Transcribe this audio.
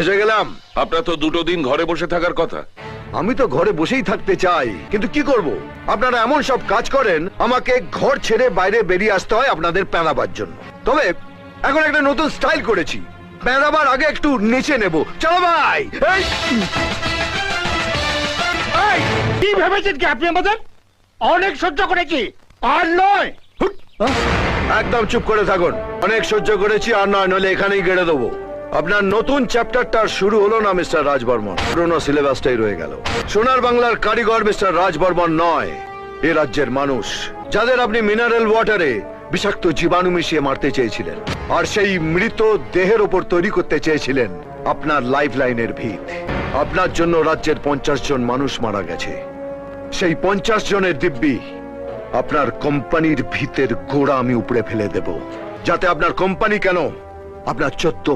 এসে গেলাম। আপনার তো 2 দিন ঘরে বসে থাকার কথা। আমি তো ঘরে বসেই থাকতে চাই, কিন্তু কি করব? আপনারা এমন সব কাজ করেন, আমাকে ঘর ছেড়ে বাইরে বেরিয়ে আসতে হয় আপনাদের প্যাঁদাবার জন্য। তবে এখন একটা নতুন স্টাইল করেছি, প্যাঁদাবার আগে একটু নেচে নেব। চলো ভাই। এই! এই, কি ভেবেছেন কি আপনি আমাদের? অনেক সহ্য করেছি, আর নয়। হুট! একদম চুপ করে থাকুন। অনেক সহ্য করেছি, আর নয়, নইলে এখানেই গেড়ে দেবো। আপনার নতুন চ্যাপ্টারটা শুরু হলো না মিস্টার রাজবর্মন, পুরনো সিলেবাসটাই রয়ে গেল। সোনার বাংলার কারিগর মিস্টার রাজবর্মন নয়, এ রাজ্যের মানুষ, যাদের আপনি মিনারেল ওয়াটারে বিষাক্ত জীবাণু মিশিয়ে মারতে চেয়েছিলেন, আর সেই মৃত দেহের ওপর তৈরি করতে চেয়েছিলেন আপনার লাইফ লাইনের ভিত। আপনার জন্য রাজ্যের 50 জন মানুষ মারা গেছে। সেই 50 জনের দিব্যি আপনার কোম্পানির ভিতের গোড়া আমি উপড়ে ফেলে দেব, যাতে আপনার কোম্পানি কেন, আপনার 14